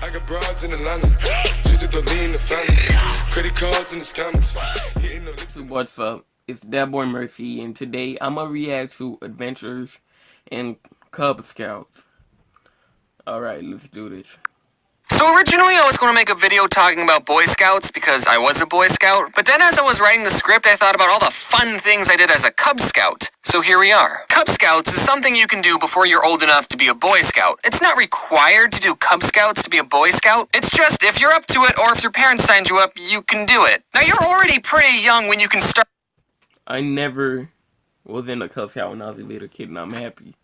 I got broads in Atlanta, just to lean the family, credit cards and the scammers. What's up? It's that boy Mercy, and today I'm gonna react to Adventures in Cub Scouts. Alright, let's do this. So originally I was going to make a video talking about Boy Scouts because I was a Boy Scout, but then as I was writing the script I thought about all the fun things I did as a Cub Scout. So here we are. Cub Scouts is something you can do before you're old enough to be a Boy Scout. It's not required to do Cub Scouts to be a Boy Scout. It's just if you're up to it or if your parents signed you up, you can do it. Now you're already pretty young when you can start. I never was in a Cub Scout when I was a little kid, and I'm happy.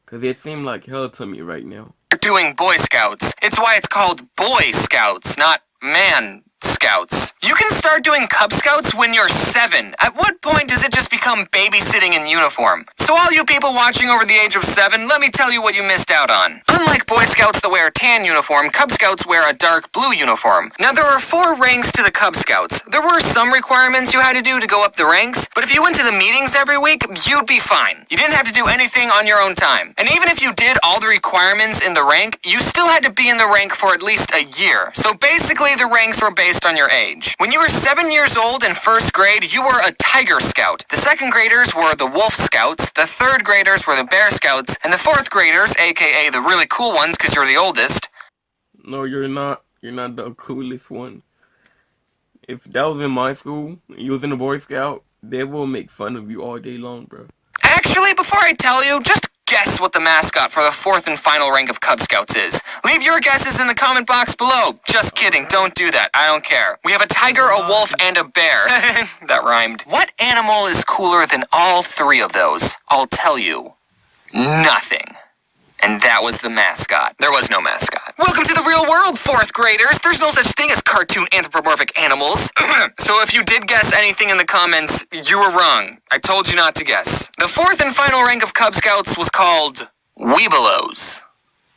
Because it seemed like hell to me right now. Doing Boy Scouts. It's why it's called Boy Scouts, not Man Scouts. You can start doing Cub Scouts when you're 7. At what point does it just become babysitting in uniform? So all you people watching over the age of 7, let me tell you what you missed out on. Unlike Boy Scouts that wear a tan uniform, Cub Scouts wear a dark blue uniform. Now there are 4 ranks to the Cub Scouts. There were some requirements you had to do to go up the ranks, but if you went to the meetings every week, you'd be fine. You didn't have to do anything on your own time. And even if you did all the requirements in the rank, you still had to be in the rank for at least a year. So basically the ranks were based on your age. When you were 7 years old in 1st grade, you were a Tiger Scout. The 2nd graders were the Wolf Scouts, the 3rd graders were the Bear Scouts, and the 4th graders, aka the really cool ones because you're the oldest. No, you're not. You're not the coolest one. If that was in my school, you was in a Boy Scout, they will make fun of you all day long, bro. Actually, before I tell you, just guess what the mascot for the 4th and final rank of Cub Scouts is. Leave your guesses in the comment box below. Just kidding, don't do that. I don't care. We have a tiger, a wolf, and a bear. That rhymed. What animal is cooler than all 3 of those? I'll tell you. Nothing. And that was the mascot. There was no mascot. Welcome to the real world, 4th graders. There's no such thing as cartoon anthropomorphic animals. So if you did guess anything in the comments, you were wrong. I told you not to guess. The 4th and final rank of Cub Scouts was called Weebelows.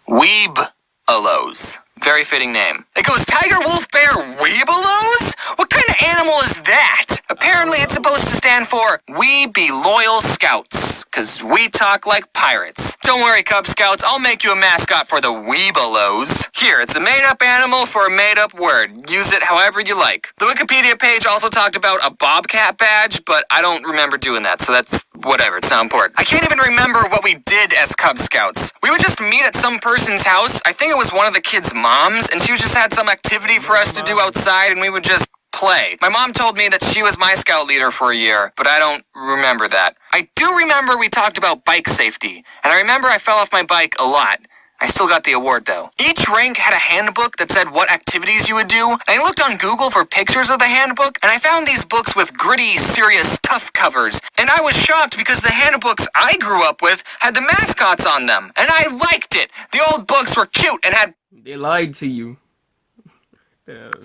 Weebelows. Very fitting name. It goes Tiger, Wolf, Bear, Weebelows? What kind of animal is that? Apparently it's supposed to stand for We Be Loyal Scouts, because we talk like pirates. Don't worry, Cub Scouts, I'll make you a mascot for the Weebelows. Here, it's a made-up animal for a made-up word. Use it however you like. The Wikipedia page also talked about a bobcat badge, but I don't remember doing that, so that's whatever, it's not important. I can't even remember what we did as Cub Scouts. We would just meet at some person's house. I think it was one of the kids' moms, and she just had some activity for us to do outside, and we would just play. My mom told me that she was my scout leader for a year, but I don't remember that. I do remember we talked about bike safety, and I remember I fell off my bike a lot. I still got the award, though. Each rank had a handbook that said what activities you would do, and I looked on Google for pictures of the handbook, and I found these books with gritty, serious, tough covers. And I was shocked because the handbooks I grew up with had the mascots on them, and I liked it. The old books were cute and had... They lied to you.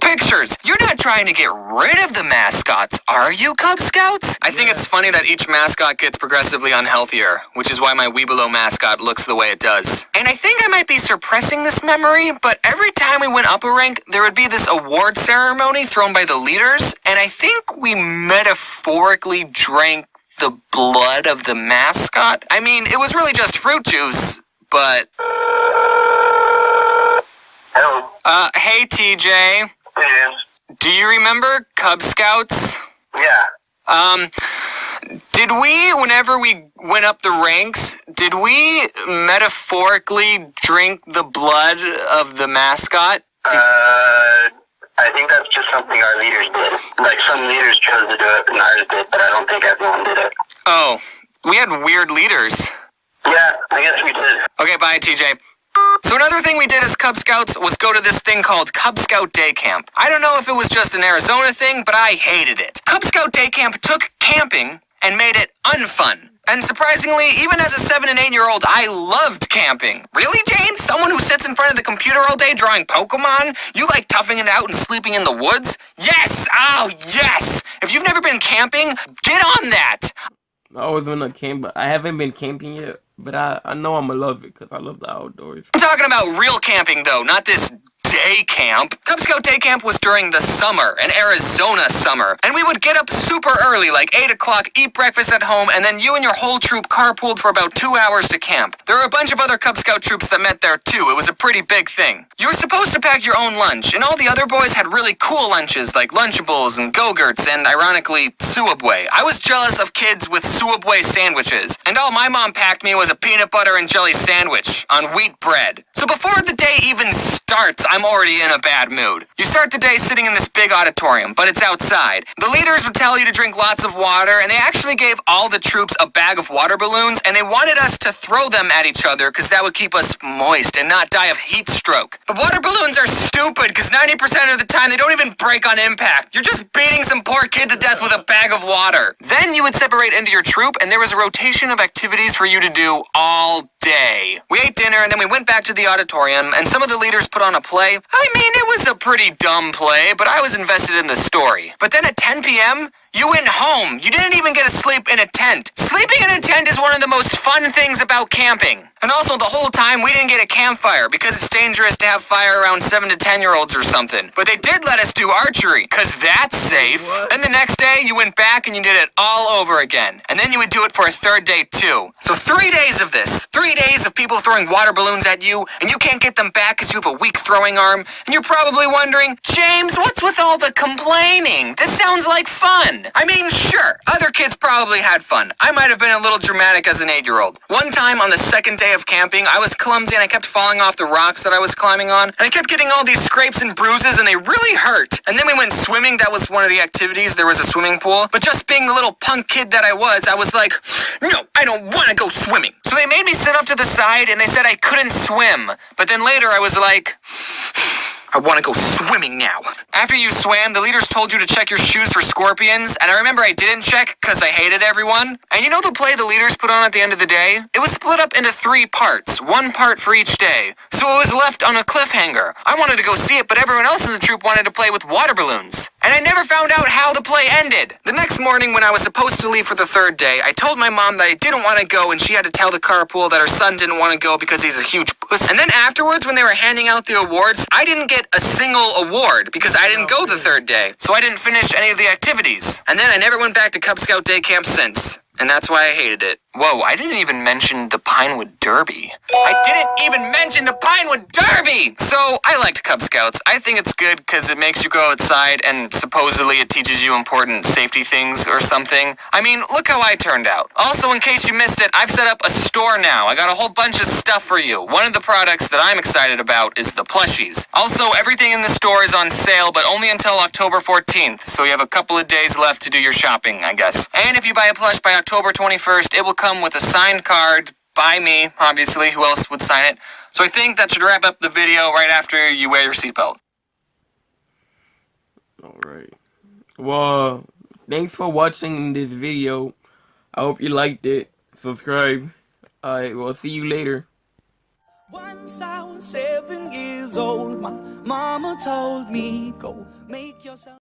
Pictures! You're not trying to get rid of the mascots, are you, Cub Scouts? I think it's funny that each mascot gets progressively unhealthier, which is why my Weebelow mascot looks the way it does. And I think I might be suppressing this memory, but every time we went up a rank, there would be this award ceremony thrown by the leaders, and I think we metaphorically drank the blood of the mascot. I mean, it was really just fruit juice, but... Hello. Hey, TJ. Yes. Do you remember Cub Scouts? Yeah. Did we, whenever we went up the ranks, did we metaphorically drink the blood of the mascot? I think that's just something our leaders did. Like, some leaders chose to do it and ours did, but I don't think everyone did it. Oh, we had weird leaders. Yeah, I guess we did. Okay, bye, TJ. So another thing we did as Cub Scouts was go to this thing called Cub Scout Day Camp. I don't know if it was just an Arizona thing, but I hated it. Cub Scout Day Camp took camping and made it unfun. And surprisingly, even as a 7 and 8-year-old, I loved camping. Really, James? Someone who sits in front of the computer all day drawing Pokemon? You like toughing it out and sleeping in the woods? Yes! Oh, yes! If you've never been camping, get on that! I always want to camp, but I haven't been camping yet. But I know I'm gonna love it because I love the outdoors. I'm talking about real camping though, not this day camp. Cub Scout Day Camp was during the summer, an Arizona summer. And we would get up super early, like 8 o'clock, eat breakfast at home, and then you and your whole troop carpooled for about 2 hours to camp. There were a bunch of other Cub Scout troops that met there too. It was a pretty big thing. You were supposed to pack your own lunch, and all the other boys had really cool lunches like Lunchables and Go-Gurts and, ironically, Suabway. I was jealous of kids with Suabway sandwiches, and all my mom packed me was a peanut butter and jelly sandwich on wheat bread. So before the day even starts, I'm already in a bad mood. You start the day sitting in this big auditorium, but it's outside. The leaders would tell you to drink lots of water, and they actually gave all the troops a bag of water balloons, and they wanted us to throw them at each other because that would keep us moist and not die of heat stroke. But water balloons are stupid because 90% of the time they don't even break on impact. You're just beating some poor kid to death with a bag of water. Then you would separate into your troop, and there was a rotation of activities for you to do all day. We ate dinner, and then we went back to the auditorium, and some of the leaders put on a play. I mean, it was a pretty dumb play, but I was invested in the story. But then at 10 p.m., you went home. You didn't even get to sleep in a tent. Sleeping in a tent is one of the most fun things about camping. And also, the whole time, we didn't get a campfire because it's dangerous to have fire around 7 to 10-year-olds or something. But they did let us do archery, because that's safe. What? Then the next day, you went back and you did it all over again. And then you would do it for a third day, too. So 3 days of this. 3 days of people throwing water balloons at you, and you can't get them back because you have a weak throwing arm. And you're probably wondering, James, what's with all the complaining? This sounds like fun. I mean, sure, other kids probably had fun. I might have been a little dramatic as an 8-year-old. One time on the second day of camping, I was clumsy and I kept falling off the rocks that I was climbing on, and I kept getting all these scrapes and bruises, and they really hurt. And then we went swimming. That was one of the activities. There was a swimming pool. But just being the little punk kid that I was like, no, I don't want to go swimming. So they made me sit off to the side, and they said I couldn't swim. But then later I was like, I want to go swimming now. After you swam, the leaders told you to check your shoes for scorpions, and I remember I didn't check because I hated everyone. And you know the play the leaders put on at the end of the day? It was split up into 3 parts, 1 part for each day. So it was left on a cliffhanger. I wanted to go see it, but everyone else in the troop wanted to play with water balloons. And I never found out how the play ended. The next morning when I was supposed to leave for the 3rd day, I told my mom that I didn't want to go, and she had to tell the carpool that her son didn't want to go because he's a huge puss. And then afterwards, when they were handing out the awards, I didn't get a single award because I didn't go the 3rd day. So I didn't finish any of the activities. And then I never went back to Cub Scout day camp since. And that's why I hated it. Whoa, I didn't even mention the Pinewood Derby. I didn't even mention the Pinewood Derby! So, I liked Cub Scouts. I think it's good because it makes you go outside and supposedly it teaches you important safety things or something. I mean, look how I turned out. Also, in case you missed it, I've set up a store now. I got a whole bunch of stuff for you. One of the products that I'm excited about is the plushies. Also, everything in the store is on sale, but only until October 14th, so you have a couple of days left to do your shopping, I guess. And if you buy a plush by October 21st, it will come with a signed card by me, obviously. Who else would sign it? So I think that should wrap up the video right after you wear your seatbelt. Alright. Well, thanks for watching this video. I hope you liked it. Subscribe. Alright, we'll see you later. Once I was 7 years old, my mama told me, go make yourself